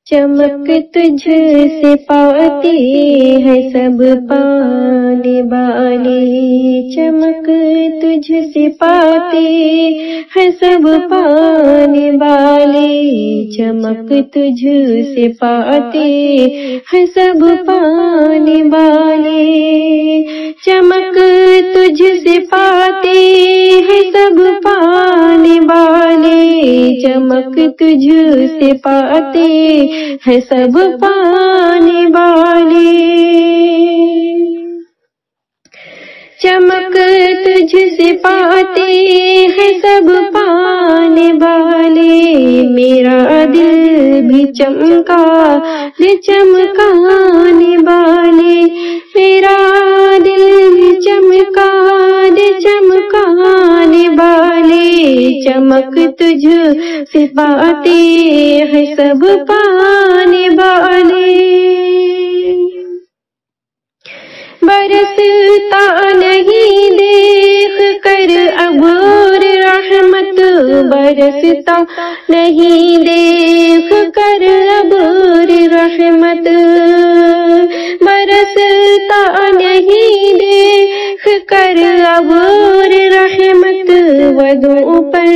چمک تجھ سے پاتے ہیں سب پانے والے، چمک تجھ سے پاتے ہیں سب پانے والے، چمک تجھ سے پاتے ہیں سب پانے والے، چمک تجھ سے پاتے ہیں سب پانے والے، چمک تجھ سے پاتے ہے سب پانے والے، چمک تجھ سے پاتے ہیں سب پانے والے، میرا دل بھی چمکا دے چمکانے والے، میرا دل بھی چمکا دے چمکانے والے، چمک تجھ سے پاتے ہیں سب پانے والے، برستا نہیں دیکھ کر ابر رحمت، برستا نہیں دیکھ کر ابر رحمت، برستا نہیں دیکھ کر ابر رحمت، ودوں پر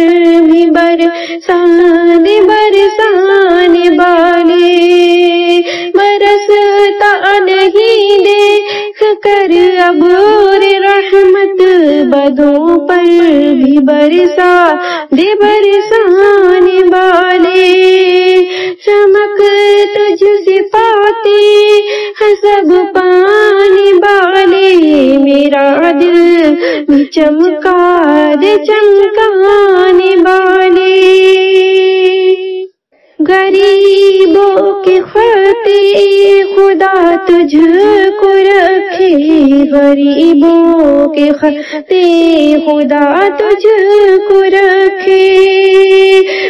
بھی برسانے برسانے والے، برستا نہیں دیکھ کر ابر رحمت، بدوں پر بھی برسا دے برسانے والے، چمک تجھ سے پاتے ہیں سب پانے والے، میرا دل بھی چمکا دے چمکانے والے، غریبوں کے خاطر خدا تجھ کو رکھے، غریبوں کے خاطر خدا تجھ کو رکھے،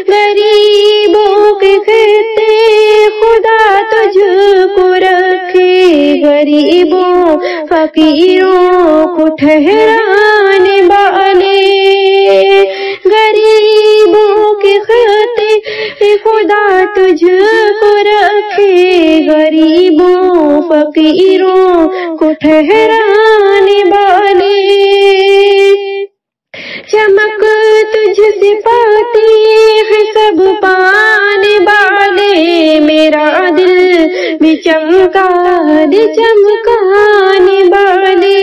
غریبوں کے خاطر خدا تجھ کو رکھے، غریبوں فقیروں کو ٹھہرانے والے، غریبوں کے خاطر خدا تجھ کو رکھے، غریبوں فقیروں کو ٹھہرانے والے، چمک تجھ سے پاتے ہیں سب پانے والے، میرا دل بھی چمکا دے چمکانے والے،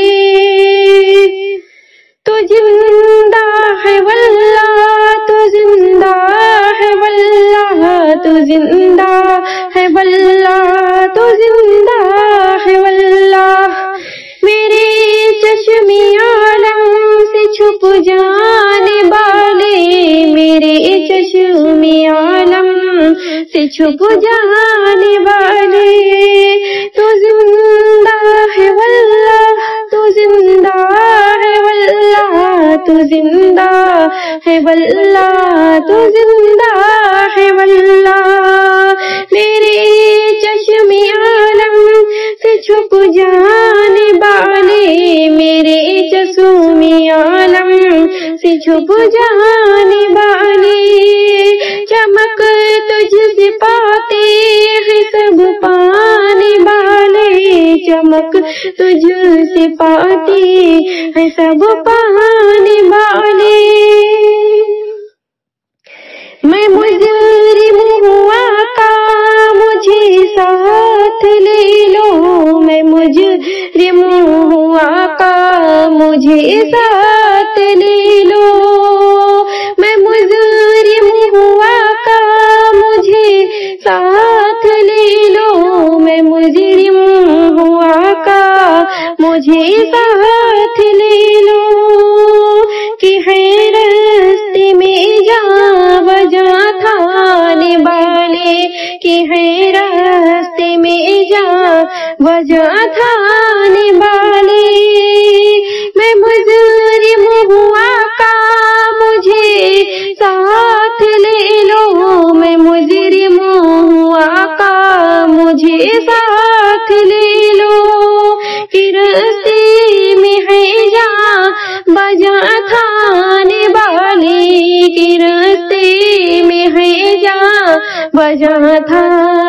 تو زندہ ہے واللہ تو زندہ ہے واللہ، تو زندہ ہے واللہ تو زندہ ہے واللہ، میرے چشم عالم سے چھپ جانے والے، میرے چشم عالم سے چھپ جانے والے، تو زندہ ہے واللہ تو زندہ ہے واللہ، تو زندہ ہے واللہ تو زندہ ہے واللہ، میرے چشم عالم سے چھپ جانے والے، میرے چشم عالم سے چھپ جانے والے، چمک تجھ سے پاتے ہیں سب پانے والے، چمک تجھ سے پاتے ہیں سب پانے والے، میں مجرم ہوں آقا مجھے ساتھ لے لو، میں مجرم ہوں آقا مجھے ساتھ لے لو، میں مجرم ہوں آقا مجھے ساتھ لے لو، میں مجرم ہوں آقا مجھے ساتھ لے لو، کہ ہے راستے میں جاں بجا تھانے والے، کہ ہے راستے میں جاں بجا تھانے والے، میں مجرم ہوں آقا مجھے ساتھ لے لو، میں مجرم ہوں آقا مجھے ساتھ لے لو، کہ راستے میں ہے جاں بجا تھانے والے، کہ راستے میں ہے جاں بجا تھا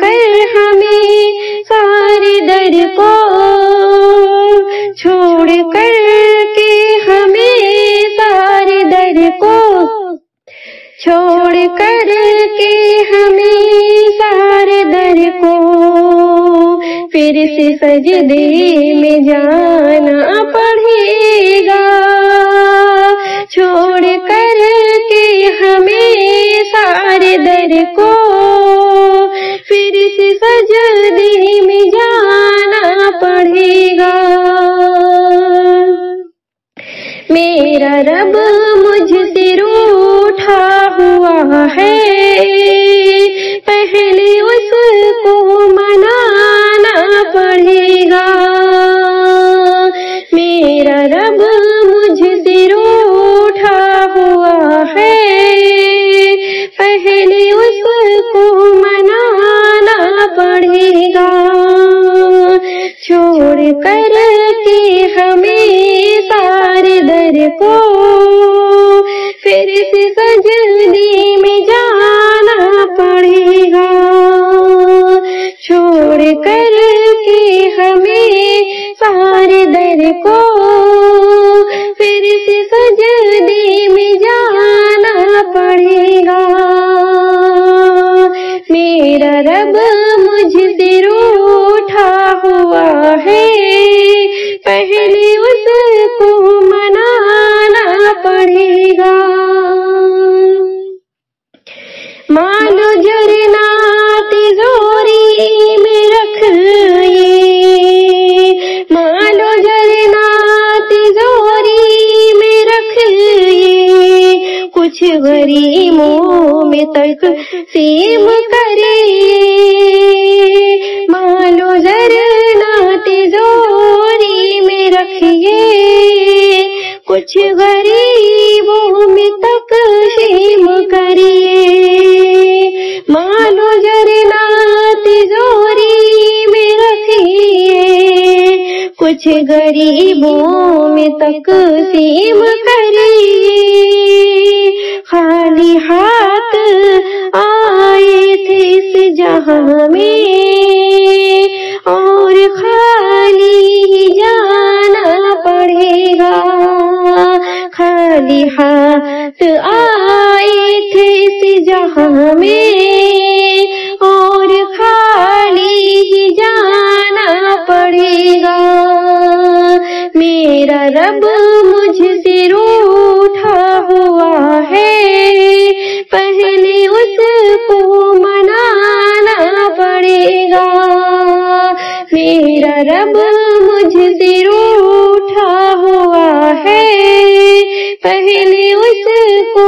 کر ہمیں سارے در کو، چھوڑ کر کے ہمیں سارے در کو، چھوڑ کر کے ہمیں سارے در کو، پھر سے سجدے میں جانا پڑے گا، چھوڑ کر کے ہمیں سارے در کو، پھر سے سجدے میں جانا پڑے گا۔ میرا رب مجھ سے روٹھا ہوا ہے، پہلے اس کو منانا پڑے گا۔ میرا رب مجھ سے روٹھا ہوا ہے، پہلے اس کو منانا پڑے گا، چھوڑ کر کے ہمیں سارے در کو، پھر سے سجدے میں جانا پڑے گا، چھوڑ کر کے ہمیں سارے در کو، پھر سے سجدے میں جانا پڑے گا۔ میرا رب مجھ سے روٹھا ہوا ہے، پہلے اس کو منانا پڑے گا۔ مالو جرنا تیجوری میں رکھیے، مالو جرنا تیجوری میں رکھیے، کچھ غریبوں میں تقسیم کریے، مالو جرنا تیجوری میں رکھیے، کچھ غریبوں میں تقسیم کریے، مالو جرنا تیجوری میں رکھیے، کچھ غریبوں میں تقسیم کریے۔ خالی ہاتھ آئے تھے اس جہاں میں، اور خالی ہی جانا پڑے گا، خالی ہاتھ آئے تھے اس جہاں میں، اور خالی ہی جانا پڑے گا۔ میرا رب مجھ سے روٹھا ہوا ہے، پہلے اس کو منانا پڑے گا۔ میرا رب مجھ سے روٹھا ہوا ہے، پہلے اس کو